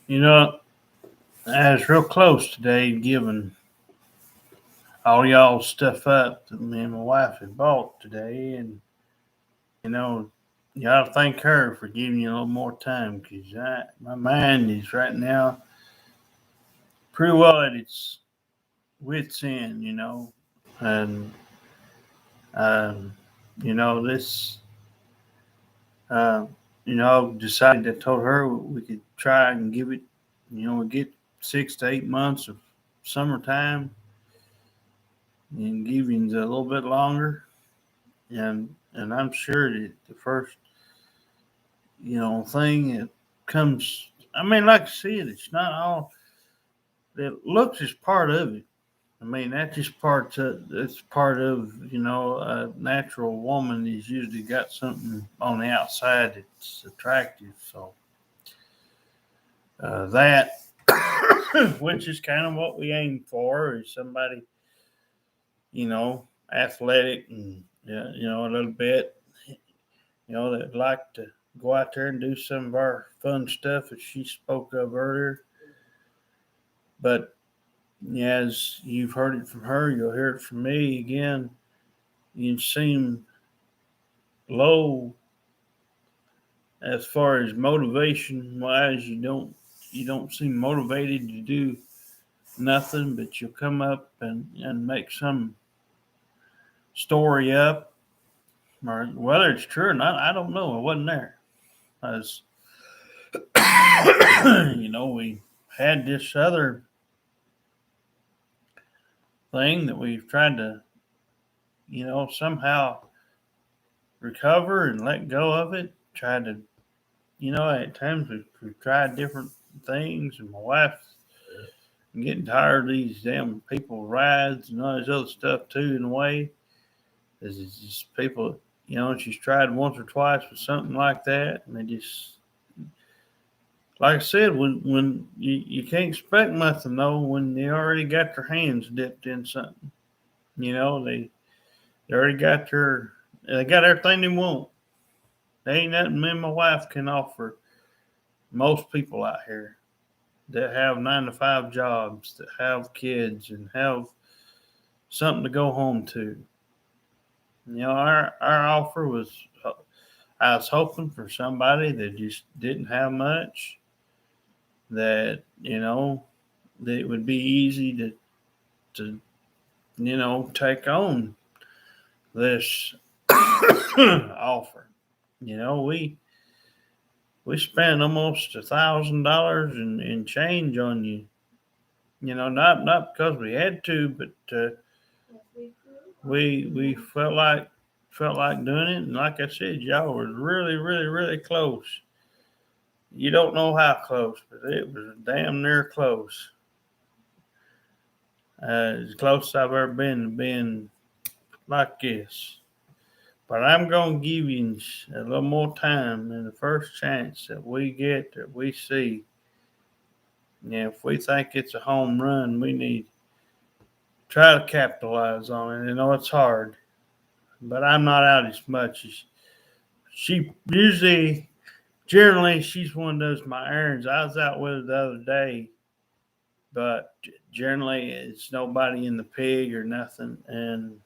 You know, I was real close today giving all y'all stuff up that me and my wife had bought today. And, you know, y'all thank her for giving you a little more time because my mind is right now pretty well at its wits' end, And, um, this, uh, decided I told her we could try and give it, we get 6 to 8 months of summertime and giving a little bit longer. And I'm sure that the first thing that comes. I mean, like I said, it's not all that looks is part of it. I mean, that's just part of it's part of a natural woman is usually got something on the outside that's attractive. So that which is kind of what we aim for is somebody athletic and a little bit that like to go out there and do some of our fun stuff that she spoke of earlier. But as you've heard it from her, you'll hear it from me again. You seem low as far as motivation wise. You don't seem motivated to do nothing, but you'll come up and make some story up, or whether it's true or not, I don't know. I wasn't there. As we had this other thing that we've tried to, somehow recover and let go of it. Tried to, at times we've tried different things, and my wife's getting tired of these damn people rides and all this other stuff too. In a way, it's just people, she's tried once or twice with something like that, and they just, like I said, when you can't expect nothing though when they already got their hands dipped in something. They already got they got everything they want. There ain't nothing me and my wife can offer most people out here that have 9 to 5 jobs, that have kids and have something to go home to. Our offer was, I was hoping for somebody that just didn't have much, that, that it would be easy to take on this offer. We spent almost $1,000 in change on you. Not because we had to, but we felt like doing it. And like I said, y'all were really, really, really close. You don't know how close, but it was damn near close. As close as I've ever been to being like this. But I'm going to give you a little more time and the first chance that we get, that we see. Yeah, if we think it's a home run, we need to try to capitalize on it. I know it's hard, but I'm not out as much as she usually. Generally, she's one that does my errands. I was out with her the other day, but generally it's nobody in the pig or nothing. And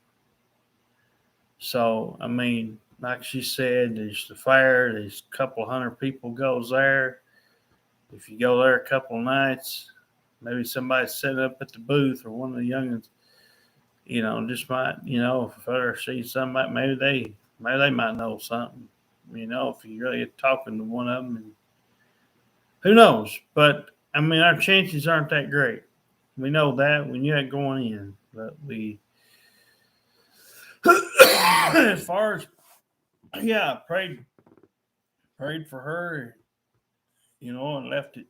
so, I mean, like she said, there's the fair. There's a couple hundred people goes there. If you go there a couple of nights, maybe somebody's setting up at the booth, or one of the youngins, just might, if I ever see somebody, maybe they might know something. If you really get talking to one of them, and who knows? But I mean, our chances aren't that great. We know that when you had going in, but we, as far as, yeah, I prayed for her, and left it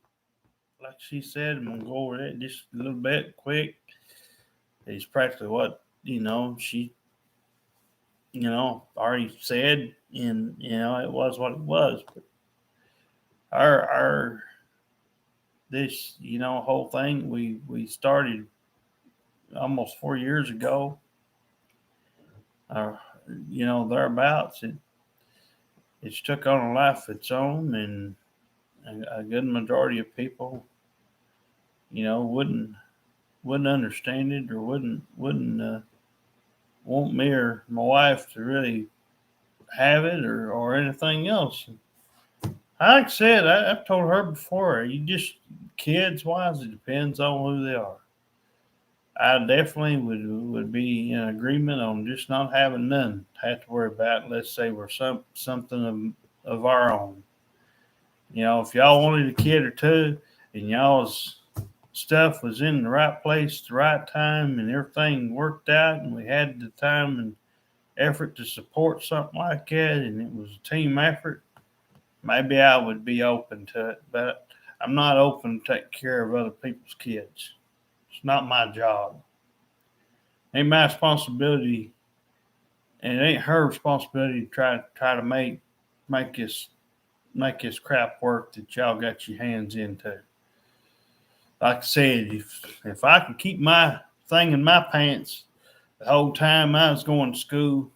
like she said. I'm gonna go over that just a little bit quick. It's practically what she already said, and it was what it was. But our this whole thing we started almost 4 years ago, or thereabouts. It's took on a life of its own, a good majority of people, wouldn't understand it or wouldn't want me or my wife to really have it or anything else. Like I said, I've told her before, you just kids wise, it depends on who they are. I definitely would be in agreement on just not having none to have to worry about. Let's say we're something of our own. If y'all wanted a kid or two, and y'all's stuff was in the right place, the right time, and everything worked out, and we had the time and effort to support something like that, and it was a team effort, maybe I would be open to it. But I'm not open to take care of other people's kids. It's not my job. It ain't my responsibility, and it ain't her responsibility to try to make this crap work that y'all got your hands into. Like I said, if I could keep my thing in my pants the whole time I was going to school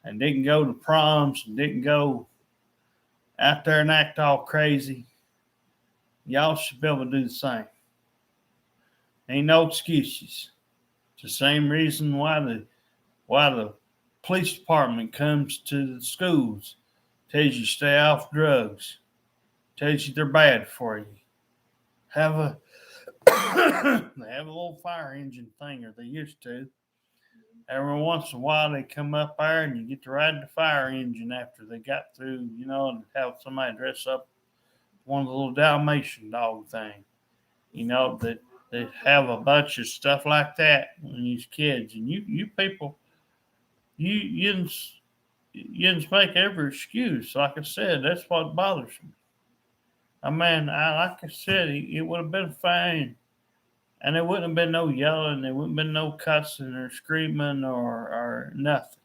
and didn't go to proms and didn't go out there and act all crazy, y'all should be able to do the same. Ain't no excuses. It's the same reason why the police department comes to the schools, tells you stay off drugs, tells you they're bad for you. Have a they have a little fire engine thing, or they used to. Every once in a while, they come up there and you get to ride the fire engine after they got through, and have somebody dress up one of the little Dalmatian dog thing, that they have a bunch of stuff like that when these kids. And you people, you didn't make every excuse. Like I said, that's what bothers me. I mean, like I said, it would have been fine. And there wouldn't have been no yelling, there wouldn't have been no cussing or screaming or nothing.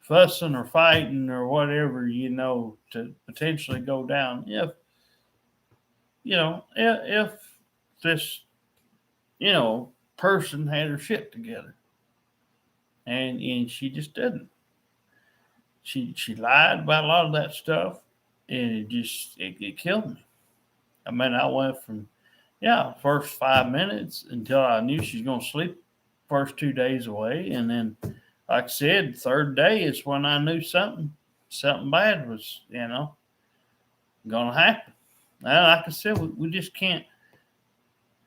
Fussing or fighting or whatever, to potentially go down if this, person had her shit together. And she just didn't. She lied about a lot of that stuff, and it killed me. I mean, I went from first 5 minutes until I knew she was gonna sleep first 2 days away, and then, like I said, the third day is when I knew something bad was gonna happen. And like I said, we just can't.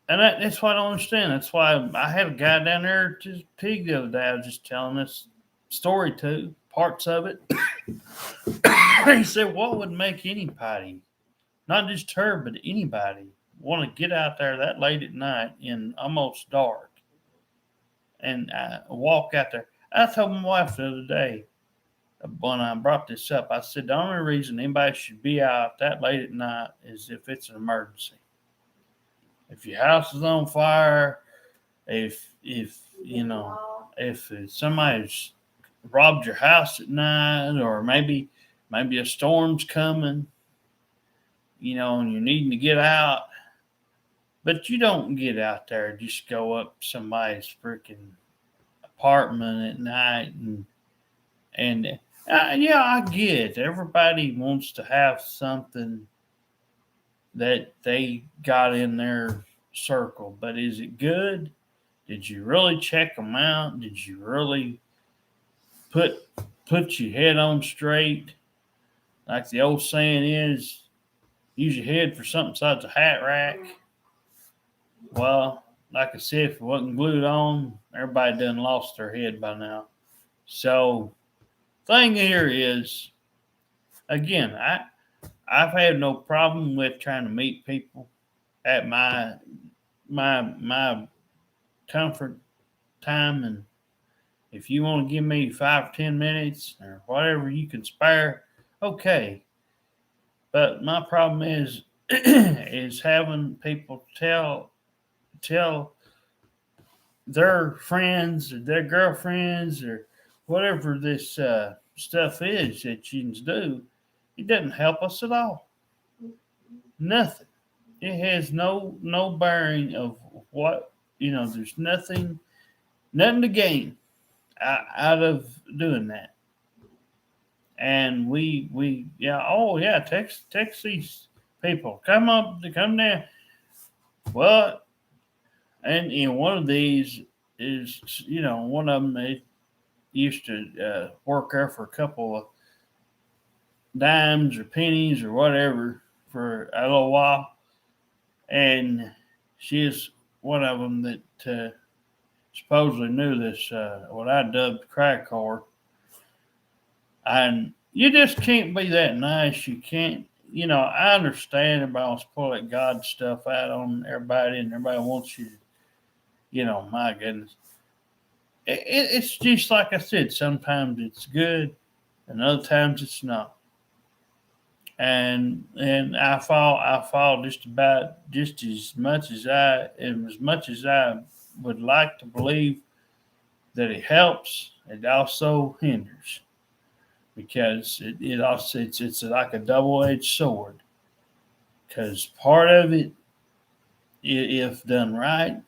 And that's why I don't understand. That's why I had a guy down there to Pig the other day. I was just telling this story to parts of it. He said, "What would make anybody, not just her, but anybody, want to get out there that late at night in almost dark and walk out there?" I told my wife the other day when I brought this up, I said the only reason anybody should be out that late at night is if it's an emergency. If your house is on fire, if somebody's robbed your house at night, or maybe a storm's coming, and you're needing to get out. But you don't get out there, just go up somebody's freaking apartment at night and I get it. Everybody wants to have something that they got in their circle, but is it good? Did you really check them out? Did you really put your head on straight? Like the old saying is, use your head for something besides a hat rack. Well, like I said, if it wasn't glued on, everybody done lost their head by now. So, thing here is, again, I've had no problem with trying to meet people at my comfort time, and if you want to give me 5 or 10 minutes or whatever you can spare, okay. But my problem is is having people tell their friends or their girlfriends or whatever this stuff is that you can do. It doesn't help us at all. Nothing. It has no bearing of what there's nothing to gain out of doing that. And we Tex these people, come up, come down. Well, and one of these is, one of them, they used to work there for a couple of dimes or pennies or whatever for a little while. And she's one of them that supposedly knew this, what I dubbed crack whore. And you just can't be that nice. You can't, I understand everybody wants to pull that God stuff out on everybody, and everybody wants you to, my goodness. It's just like I said, sometimes it's good and other times it's not. And I fall just about just as much as I would like to believe that it helps, it also hinders, because it also it's like a double-edged sword. Because part of it, if done right,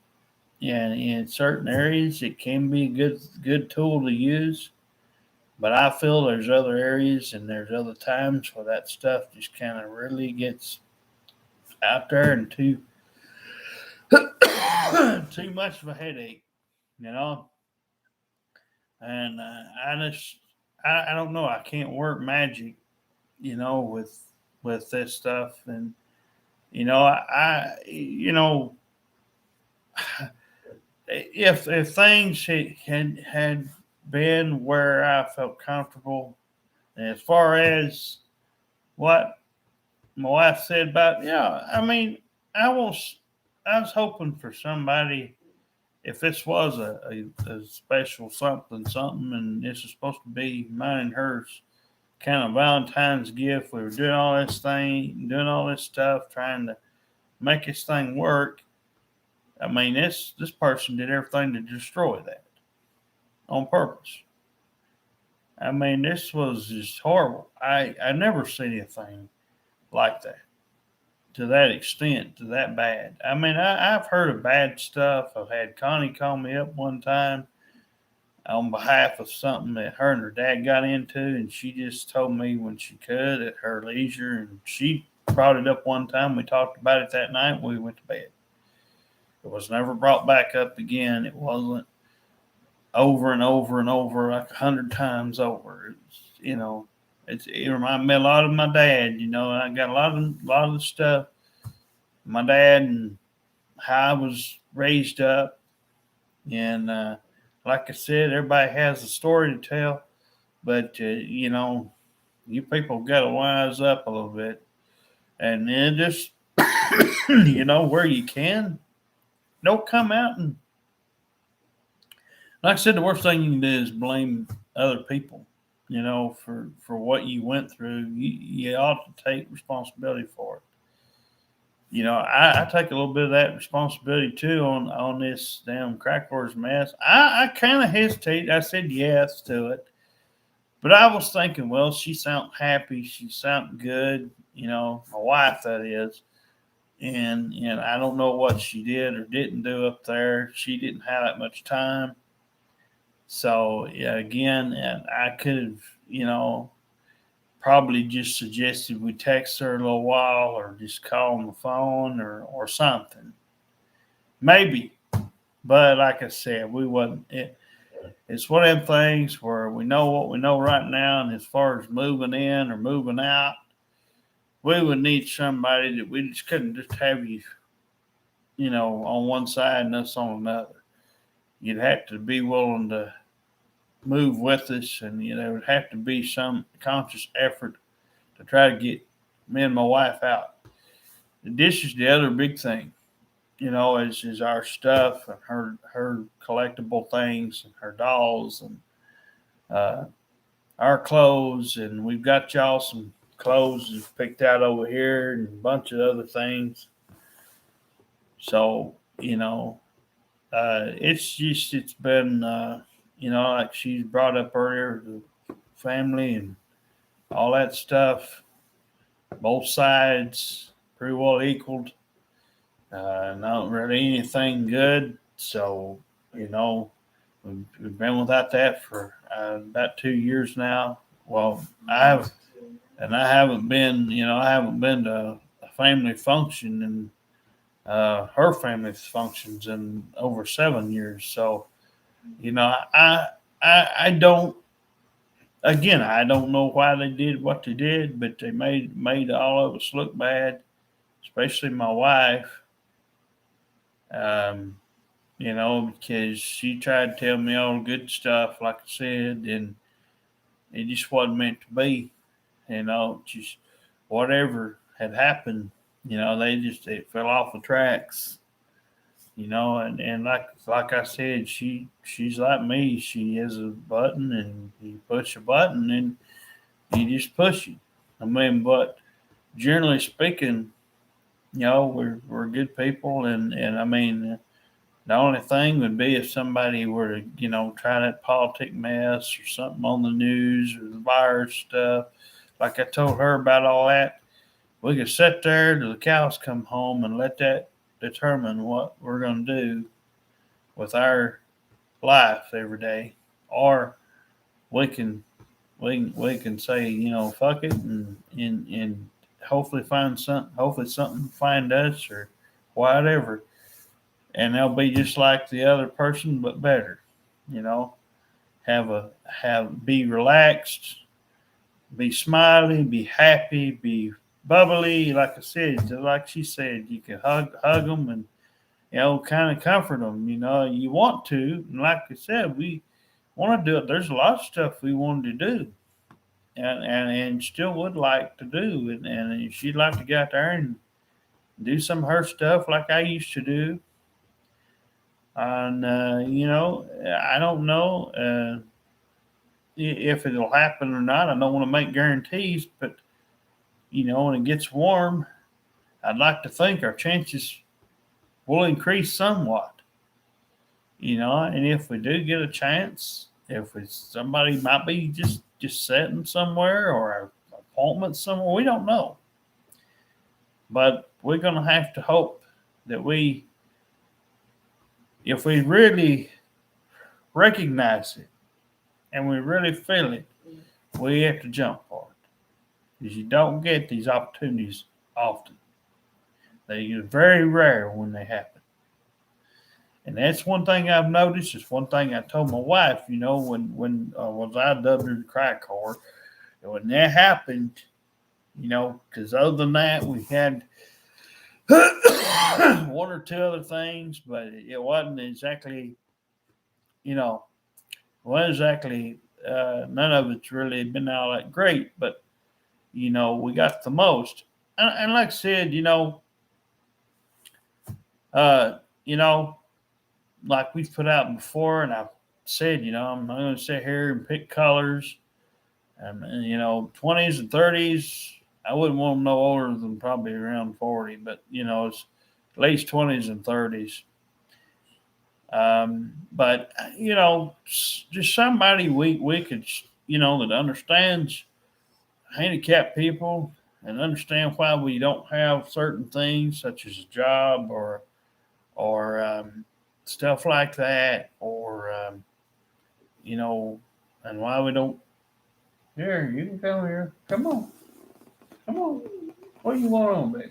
and in certain areas, it can be a good tool to use. But I feel there's other areas and there's other times where that stuff just kind of really gets out there and too too much of a headache, you know. And I don't know. I can't work magic, with this stuff. And if things had been where I felt comfortable, as far as what my wife said about, I mean, I was I was hoping for somebody, if this was a special something, and this is supposed to be mine and hers kind of Valentine's gift. We were doing all this stuff, trying to make this thing work. I mean, this person did everything to destroy that on purpose. I mean, this was just horrible. I never seen anything like that, to that extent, to that bad. I mean, I've heard of bad stuff. I've had Connie call me up one time on behalf of something that her and her dad got into, and she just told me when she could at her leisure, and she brought it up one time. We talked about it that night. We went to bed. It was never brought back up again. It wasn't over and over and over like 100 times over. It reminded me a lot of my dad. I got a lot of the stuff. My dad and how I was raised up, and like I said, everybody has a story to tell. But you people got to wise up a little bit, and then just where you can, don't come out and, like I said, the worst thing you can do is blame other people, for what you went through. You ought to take responsibility for it. I take a little bit of that responsibility too on this damn crack wars mess. I kind of hesitated. I said yes to it, but I was thinking, well, she sounded happy. She sounded good. My wife, that is. And I don't know what she did or didn't do up there. She didn't have that much time. So yeah, again, and I could have, probably just suggested we text her a little while or just call on the phone or something. Maybe. But like I said, we wasn't. It's one of them things where we know what we know right now, and as far as moving in or moving out, we would need somebody that we just couldn't just have you, on one side and us on another. You'd have to be willing to move with us, and there would have to be some conscious effort to try to get me and my wife out. This is the other big thing, is our stuff and her collectible things and her dolls and our clothes, and we've got y'all some clothes picked out over here and a bunch of other things. So it's been like she's brought up earlier, the family and all that stuff, both sides pretty well equaled. Not really anything good. So we've been without that for about 2 years now. Well, I haven't been to a family function and her family's functions in over 7 years. So, I don't. Again, I don't know why they did what they did, but they made all of us look bad, especially my wife. Um, because she tried to tell me all the good stuff, like I said, and it just wasn't meant to be. Just whatever had happened, it fell off the tracks. And like I said, she's like me. She has a button, and you push a button, and you just push it. I mean, but generally speaking, we're good people, and I mean, the only thing would be if somebody were to, try that politic mess or something on the news or the virus stuff. Like I told her about all that, we could sit there till the cows come home and let that determine what we're going to do with our life every day, or we can we can say, fuck it, and hopefully hopefully something find us or whatever, and they'll be just like the other person but better. You know, be relaxed, be smiley, be happy, be bubbly. Like I said, like she said, you can hug them and kind of comfort them. You want to, and like I said, we want to do it. There's a lot of stuff we wanted to do, and still would like to do, and she'd like to get out there and do some of her stuff like I used to do. And I don't know if it'll happen or not. I don't want to make guarantees, but when it gets warm, I'd like to think our chances will increase somewhat. And if we do get a chance, if it's somebody might be just sitting somewhere or an appointment somewhere, we don't know. But we're gonna have to hope that if we really recognize it and we really feel it, we have to jump for it. Because you don't get these opportunities often. They are very rare when they happen. And that's one thing I've noticed. It's one thing I told my wife. When was I dubbed her the crack whore, and when that happened, because other than that, we had one or two other things, but it wasn't exactly, none of it's really been all that great. But we got the most, and like I said, uh, you know, like we've put out before, and I've said, I'm not going to sit here and pick colors. And 20s and 30s, I wouldn't want them no older than probably around 40, but, it's at least 20s and 30s. But, just somebody we could, that understands handicapped people and understand why we don't have certain things such as a job or stuff like that, or and why we don't. Here, you can come here. Come on, come on. What do you want on, baby?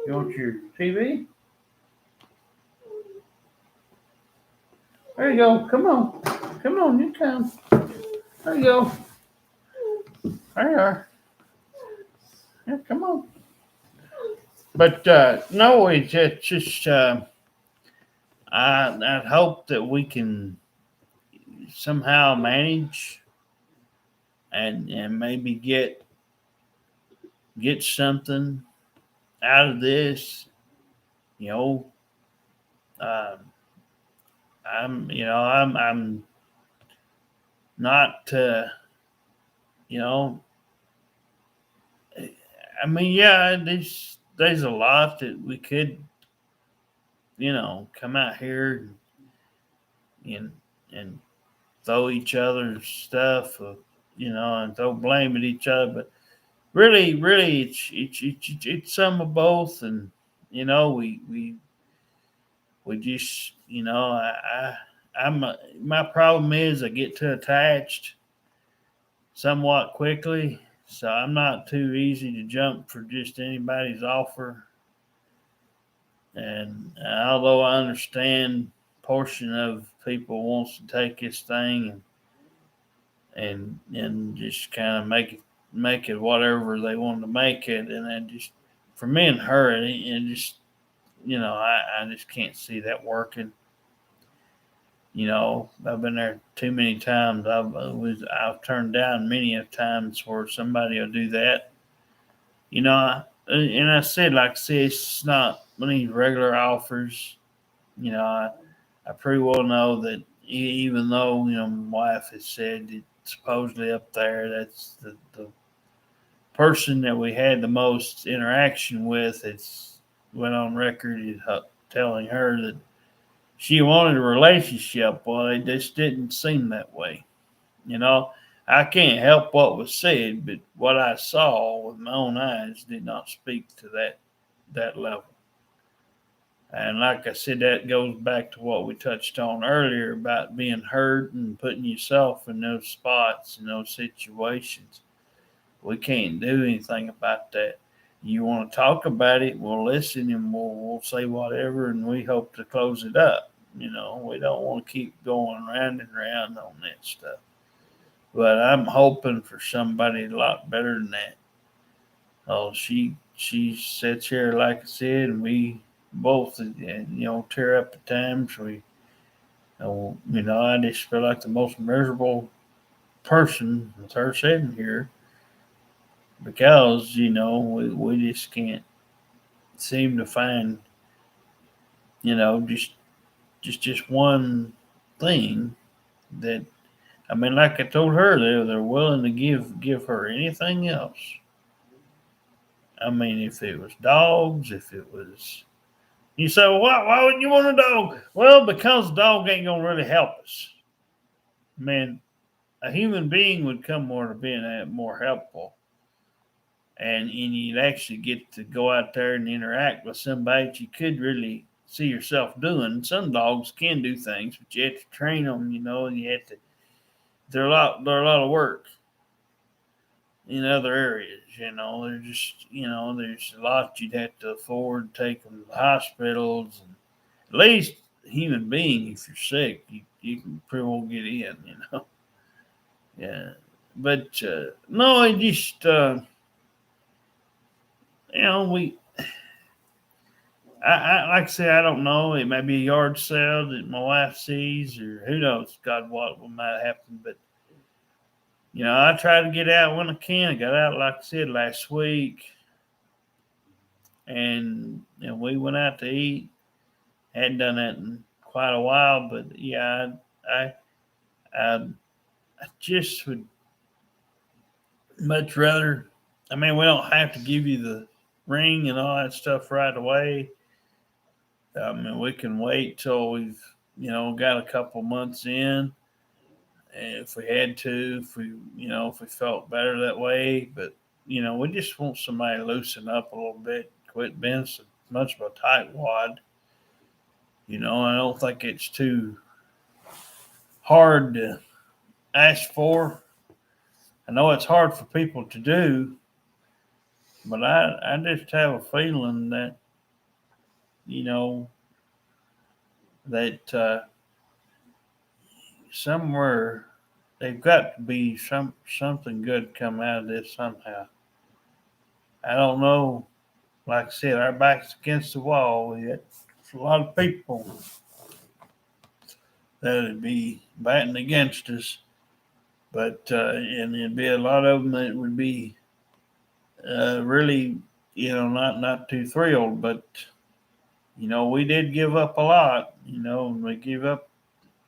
You want your TV? There you go. Come on, come on. You come. There you go. There you are. Yeah, come on. But no, it's just I hope that we can somehow manage and maybe get something out of this. You know, uh, I'm not you know I mean, yeah, there's a lot that we could come out here and and throw each other's stuff, and throw blame at each other. But really, it's some of both, and we just, my problem is I get too attached somewhat quickly, So I'm not too easy to jump for just anybody's offer. And although I understand portion of people wants to take this thing and just kind of make it whatever they want to make it, and then just for me and her, and just I just can't see that working. I've been there too many times. I've turned down many of times where somebody will do that. And I said, like I said, it's not one of these regular offers. I pretty well know that even though my wife has said that supposedly up there that's the person that we had the most interaction with. It's went on record telling her that she wanted a relationship. Well, it just didn't seem that way. You know, I can't help what was said, but what I saw with my own eyes did not speak to that level. And like I said, that goes back to what we touched on earlier about being hurt and putting yourself in those spots in those situations. We can't do anything about that. You want to talk about it, we'll listen and we'll say whatever, and we hope to close it up. We don't want to keep going round and round on that stuff. But I'm hoping for somebody a lot better than that. Oh, she sits here like I said, and we both tear up at times. I just feel like the most miserable person with her sitting here because we just can't seem to find just one thing that like I told her, they're willing to give her anything else. If it was dogs, if it was you say, well, why wouldn't you want a dog? Well, because the dog ain't gonna really help us. A human being would come more to being more helpful, and you'd actually get to go out there and interact with somebody that you could really see yourself doing. Some dogs can do things, but you have to train them, and you have to. They're a lot of work in other areas. They're just there's a lot you'd have to afford to take them to hospitals, and at least human being, if you're sick, you can pretty well get in. Yeah, but no, it just we. I like I say, I don't know. It may be a yard sale that my wife sees, or who knows, God, what might happen. But I try to get out when I can. I got out, like I said, last week, and we went out to eat. Hadn't done that in quite a while, but yeah, I just would much rather. We don't have to give you the ring and all that stuff right away. We can wait till we've got a couple months in, and if we had to, if we felt better that way. But we just want somebody to loosen up a little bit, quit being so much of a tightwad. I don't think it's too hard to ask for. I know it's hard for people to do, but I just have a feeling that that somewhere they've got to be something good come out of this somehow. I don't know. Like I said, our backs against the wall. We got a lot of people that would be batting against us, but and there'd be a lot of them that would be really, not too thrilled. But we did give up a lot. And we give up.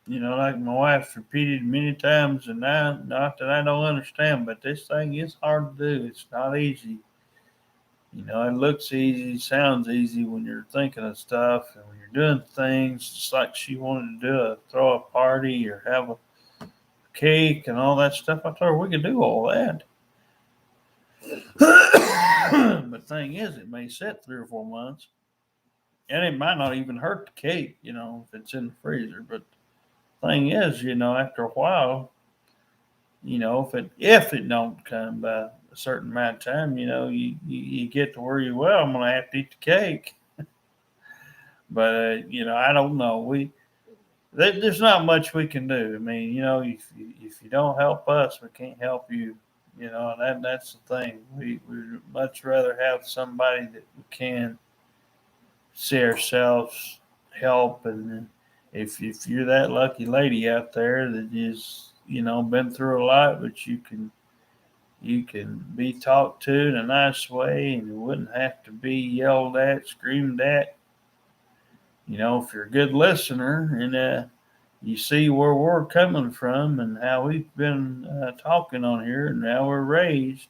Like my wife's repeated many times, and now, not that I don't understand, but this thing is hard to do. It's not easy. It looks easy, sounds easy when you're thinking of stuff and when you're doing things. Just like she wanted to throw a party or have a cake and all that stuff. I told her we could do all that. But the thing is, it may sit 3 or 4 months, and it might not even hurt the cake, if it's in the freezer. But the thing is, after a while, if it don't come by a certain amount of time, you get to where I'm gonna have to eat the cake. But I don't know. There's not much we can do. I mean, if you don't help us, we can't help you. And that's the thing. We'd much rather have somebody that we can see ourselves help. And if you're that lucky lady out there that is been through a lot, but you can be talked to in a nice way, and you wouldn't have to be yelled at, screamed at. If you're a good listener and you see where we're coming from and how we've been talking on here and how we're raised,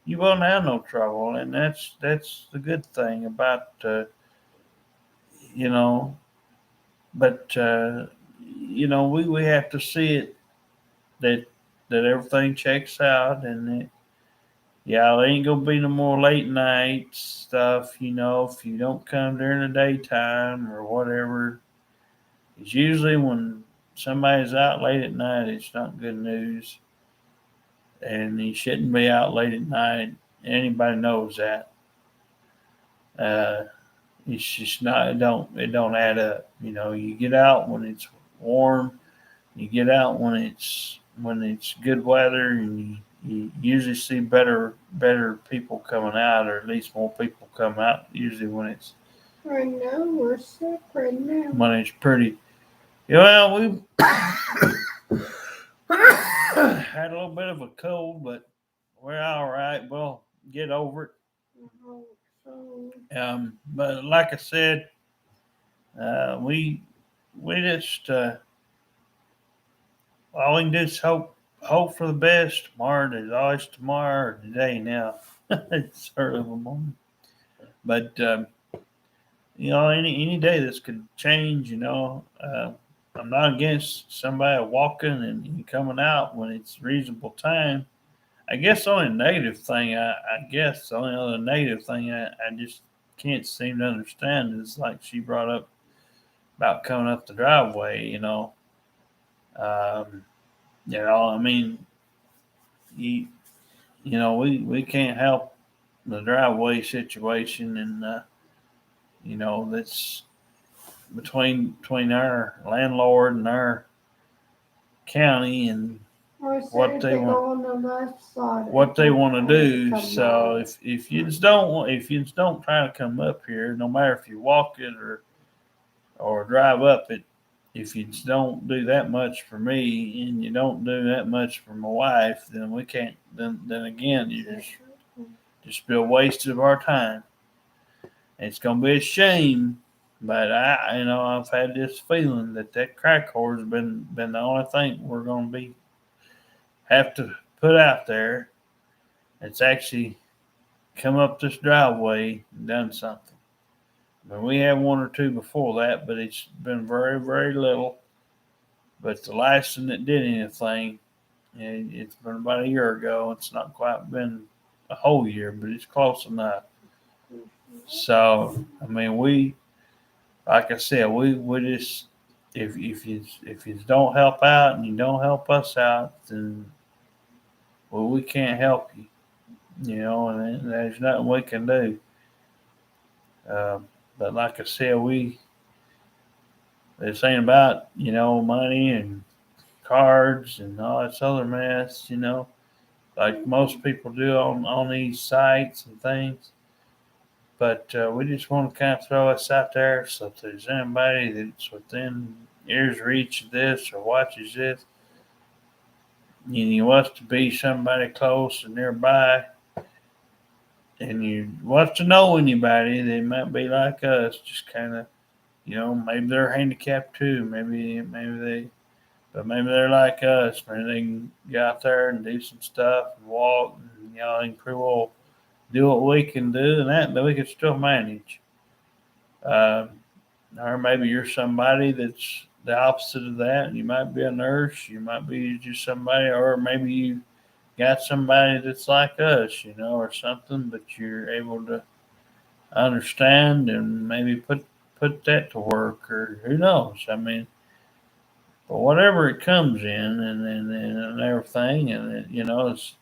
you won't have no trouble. And that's the good thing about you know. But we have to see it that everything checks out, and yeah, there ain't gonna be no more late night stuff. If you don't come during the daytime or whatever. It's usually when somebody's out late at night, it's not good news, and you shouldn't be out late at night. Anybody knows that. Uh, it's just not. It don't add up. You get out when it's warm. You get out when it's good weather, and you usually see better people coming out, or at least more people come out. Usually when it's Right now, we're sick right now. when it's pretty. Well, we had a little bit of a cold, but we're all right. We'll get over So, it. But like I said, we just all we can do is hope for the best. Tomorrow is always tomorrow or today now. It's early in the morning, but any day this could change. I'm not against somebody walking and coming out when it's reasonable time. I guess the only negative thing, I guess the only other negative thing I just can't seem to understand is like she brought up about coming up the driveway. I mean, you, we can't help the driveway situation, and that's between our landlord and our county and I what said they they want go on the left side. what they want to do. Come So out. if you just don't try to come up here, no matter if you walk it or drive up it, if you just don't do that much for me and you don't do that much for my wife, then we can't. Then again, you just be a waste of our time. It's gonna be a shame, but I've had this feeling that crack whore's been the only thing we're gonna be have to put out there. It's actually come up this driveway and done something. I mean, we had one or two before that, but it's been very, very little. But the last one that did anything, it's been about a year ago. It's not quite been a whole year, but it's close enough. So, I mean, like I said, we just if you don't help out and you don't help us out, then we can't help you. And there's nothing we can do. But like I said, this ain't about money and cards and all this other mess. Like most people do on these sites and things. But we just want to kind of throw us out there, so if there's anybody that's within ear's reach of this or watches this, and you wants to be somebody close and nearby, and you wants to know anybody that might be like us, just kind of, maybe they're handicapped too, but maybe they're like us. Maybe they can get out there and do some stuff and walk, and they can pretty well do what we can do, and that we can still manage. Um, or maybe you're somebody that's the opposite of that. You might be a nurse, you might be just somebody, or maybe you got somebody that's like us, or something, but you're able to understand and maybe put that to work, or who knows? I mean, but whatever it comes in, and everything, and it's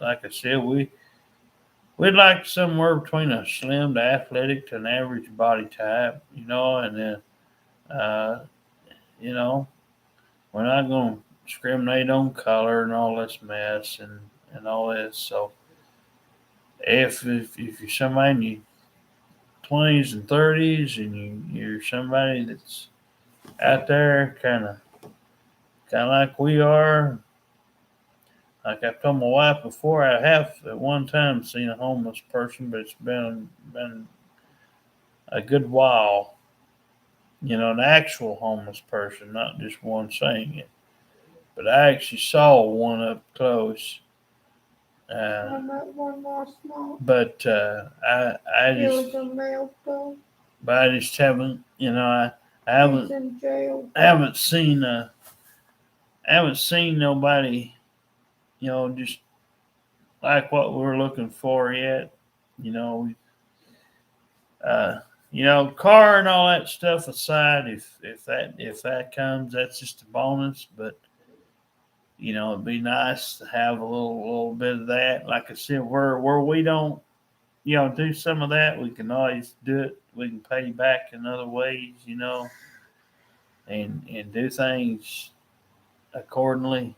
like I said, we'd like somewhere between a slim to athletic to an average body type, and then, uh, you know, we're not going to discriminate on color and all this mess and all this. So if you're somebody in your 20s and 30s and you're somebody that's out there kind of like we are, like I've told my wife before, I have at one time seen a homeless person, but it's been a good while. An actual homeless person, not just one saying it. But I actually saw one up close. I met one last night. But He was a male though. but I just haven't, I He's in jail. haven't seen nobody, just like what we're looking for yet. Uh, car and all that stuff aside, if that comes, that's just a bonus. But it'd be nice to have a little bit of that. Like I said, where we don't, do some of that, we can always do it. We can pay back in other ways, and do things accordingly.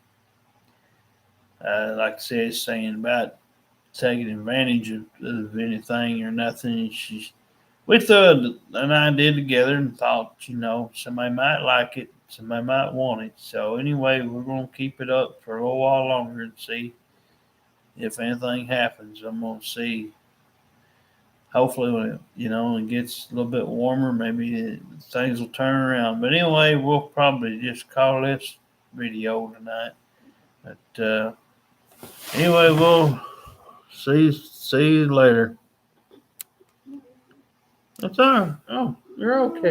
Like I said, saying about taking advantage of anything or nothing. We threw an idea together and thought, somebody might like it, somebody might want it. So anyway, we're going to keep it up for a little while longer and see if anything happens. I'm going to see. Hopefully, when it gets a little bit warmer, maybe things will turn around. But anyway, we'll probably just call this video tonight. But anyway, we'll see you later. That's all right. Oh, you're okay.